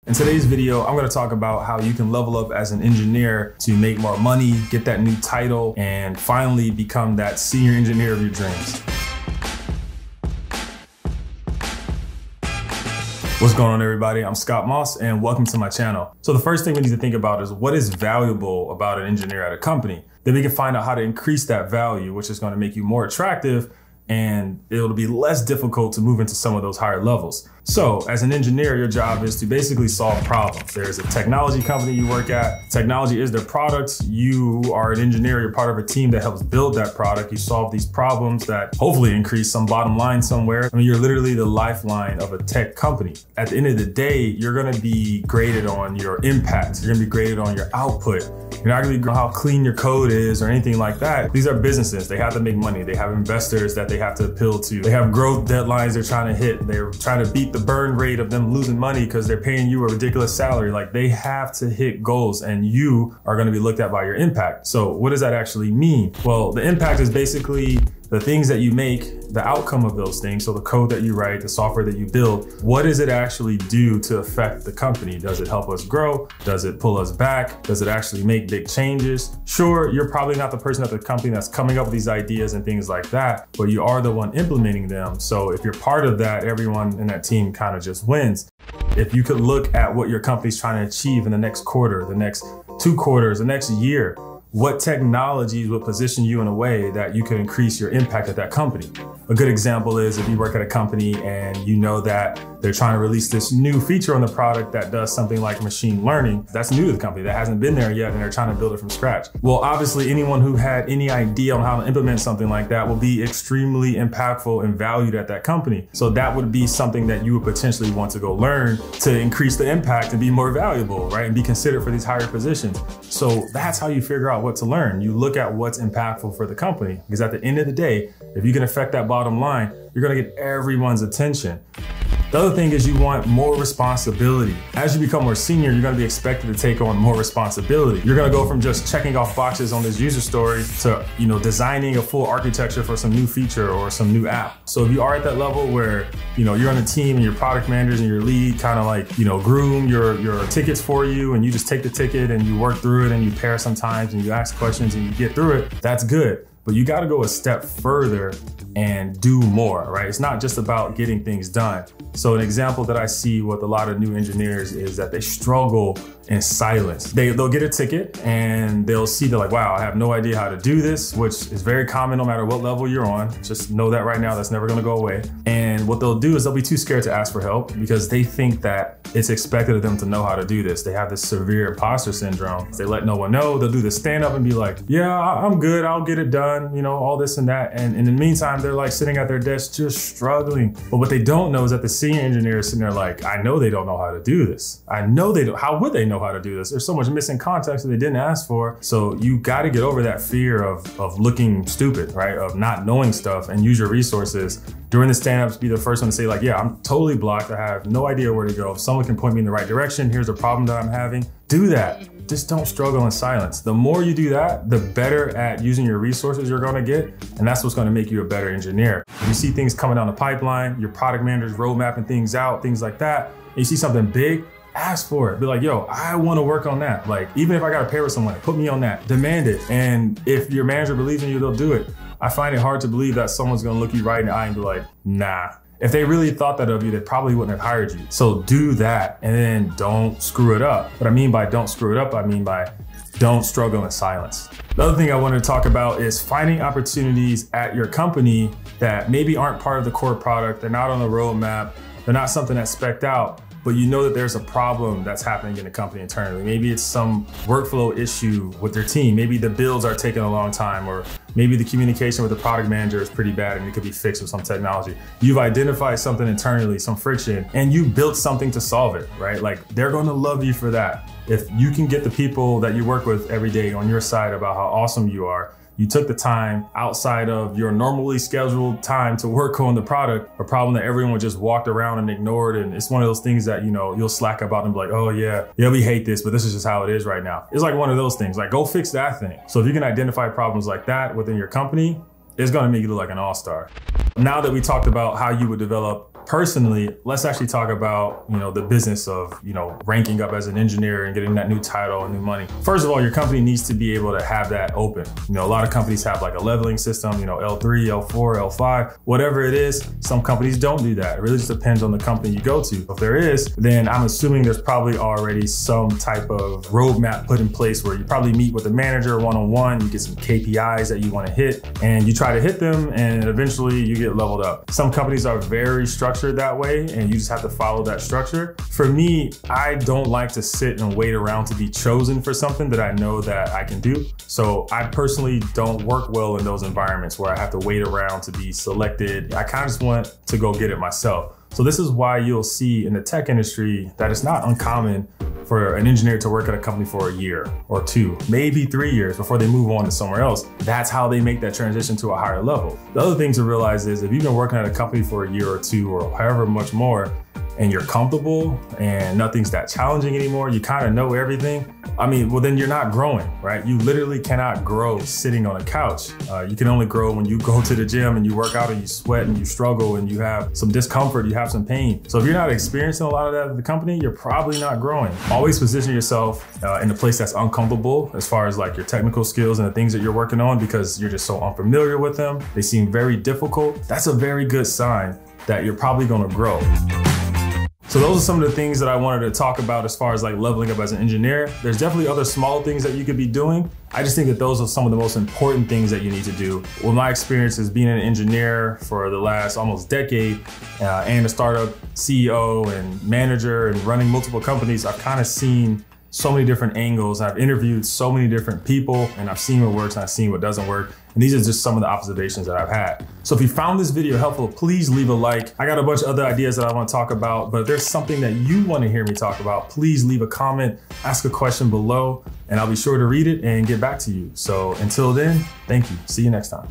In today's video, I'm gonna talk about how you can level up as an engineer to make more money, get that new title, and finally become that senior engineer of your dreams. What's going on, everybody? I'm Scott Moss and welcome to my channel. So the first thing we need to think about is what is valuable about an engineer at a company. Then we can find out how to increase that value, which is gonna make you more attractive and it'll be less difficult to move into some of those higher levels. So as an engineer, your job is to basically solve problems. There's a technology company you work at. Technology is their product. You are an engineer, you're part of a team that helps build that product. You solve these problems that hopefully increase some bottom line somewhere. I mean, you're literally the lifeline of a tech company. At the end of the day, you're gonna be graded on your impact. You're gonna be graded on your output. You're not gonna be how clean your code is or anything like that. These are businesses. They have to make money. They have investors that they have to appeal to. They have growth deadlines they're trying to hit. They're trying to beat the burn rate of them losing money because they're paying you a ridiculous salary. Like, they have to hit goals and you are gonna be looked at by your impact. So what does that actually mean? Well, the impact is basically the things that you make, the outcome of those things. So the code that you write, the software that you build, what does it actually do to affect the company? Does it help us grow? Does it pull us back? Does it actually make big changes? Sure, you're probably not the person at the company that's coming up with these ideas and things like that, but you are the one implementing them. So if you're part of that, everyone in that team kind of just wins. If you could look at what your company's trying to achieve in the next quarter, the next 2 quarters, the next year, what technologies will position you in a way that you can increase your impact at that company? A good example is if you work at a company and you know that they're trying to release this new feature on the product that does something like machine learning. That's new to the company, that hasn't been there yet, and they're trying to build it from scratch. Well, obviously anyone who had any idea on how to implement something like that will be extremely impactful and valued at that company. So that would be something that you would potentially want to go learn to increase the impact and be more valuable, right? And be considered for these higher positions. So that's how you figure out what to learn. You look at what's impactful for the company, because at the end of the day, if you can affect that bottom line, you're gonna get everyone's attention. The other thing is you want more responsibility. As you become more senior, you're gonna be expected to take on more responsibility. You're gonna go from just checking off boxes on this user story to, designing a full architecture for some new feature or some new app. So if you are at that level where, you're on a team and your product managers and your lead kind of like, groom your tickets for you, and you just take the ticket and you work through it and you pair sometimes and you ask questions and you get through it, that's good. But you gotta go a step further and do more, right? It's not just about getting things done. So an example that I see with a lot of new engineers is that they struggle in silence. They'll get a ticket and they'll see, they're like, wow, I have no idea how to do this, which is very common no matter what level you're on. Just know that right now, that's never gonna go away. And what they'll do is they'll be too scared to ask for help because they think that it's expected of them to know how to do this. They have this severe imposter syndrome. They let no one know. They'll do the stand up and be like, yeah, I'm good, I'll get it done, all this and that. And in the meantime, they're like sitting at their desk just struggling. But what they don't know is that the senior engineer is sitting there like, I know they don't know how to do this. I know they don't, how would they know how to do this? There's so much missing context that they didn't ask for. So you got to get over that fear of looking stupid, right? Of not knowing stuff, and use your resources during the stand-ups. Be the first one to say like, yeah, I'm totally blocked. I have no idea where to go. If someone can point me in the right direction, here's a problem that I'm having. Do that. Just don't struggle in silence. The more you do that, the better at using your resources you're gonna get, and that's what's gonna make you a better engineer. If you see things coming down the pipeline, your product manager's road mapping things out, things like that, and you see something big, ask for it. Be like, yo, I wanna work on that. Like, even if I gotta pay with someone, put me on that, demand it. And if your manager believes in you, they'll do it. I find it hard to believe that someone's gonna look you right in the eye and be like, nah. If they really thought that of you, they probably wouldn't have hired you. So do that and then don't screw it up. What I mean by don't screw it up, I mean by don't struggle in silence. The other thing I wanted to talk about is finding opportunities at your company that maybe aren't part of the core product. They're not on the roadmap. They're not something that's spec'd out, but you know that there's a problem that's happening in the company internally. Maybe it's some workflow issue with their team. Maybe the builds are taking a long time, or maybe the communication with the product manager is pretty bad and it could be fixed with some technology. You've identified something internally, some friction, and you built something to solve it, right? Like, they're gonna love you for that. If you can get the people that you work with every day on your side about how awesome you are, you took the time outside of your normally scheduled time to work on the product, a problem that everyone just walked around and ignored. And it's one of those things that, you'll slack about and be like, oh yeah, we hate this, but this is just how it is right now. It's like one of those things, like, go fix that thing. So if you can identify problems like that within your company, it's gonna make you look like an all-star. Now that we talked about how you would develop personally, let's actually talk about, the business of, ranking up as an engineer and getting that new title and new money. First of all, your company needs to be able to have that open. A lot of companies have like a leveling system, L3, L4, L5, whatever it is. Some companies don't do that. It really just depends on the company you go to. If there is, then I'm assuming there's probably already some type of roadmap put in place where you probably meet with the manager one-on-one, you get some KPIs that you want to hit, and you try to hit them, and eventually you get leveled up. Some companies are very structured that way, and you just have to follow that structure. For me, I don't like to sit and wait around to be chosen for something that I know that I can do. So I personally don't work well in those environments where I have to wait around to be selected. I kind of just want to go get it myself. So this is why you'll see in the tech industry that it's not uncommon for an engineer to work at a company for a year or 2, maybe 3 years before they move on to somewhere else. That's how they make that transition to a higher level. The other thing to realize is if you've been working at a company for a year or 2 or however much more, and you're comfortable and nothing's that challenging anymore, you kind of know everything, well, then you're not growing, right? You literally cannot grow sitting on a couch. You can only grow when you go to the gym and you work out and you sweat and you struggle and you have some discomfort, you have some pain. So if you're not experiencing a lot of that at the company, you're probably not growing. Always position yourself in a place that's uncomfortable as far as like your technical skills and the things that you're working on, because you're just so unfamiliar with them. They seem very difficult. That's a very good sign that you're probably gonna grow. So those are some of the things that I wanted to talk about as far as like leveling up as an engineer. There's definitely other small things that you could be doing. I just think that those are some of the most important things that you need to do. Well, my experience as being an engineer for the last almost decade and a startup CEO and manager and running multiple companies, I've kind of seen so many different angles. I've interviewed so many different people, and I've seen what works and I've seen what doesn't work. And these are just some of the observations that I've had. So if you found this video helpful, please leave a like. I got a bunch of other ideas that I want to talk about, but if there's something that you want to hear me talk about, please leave a comment, ask a question below, and I'll be sure to read it and get back to you. So until then, thank you. See you next time.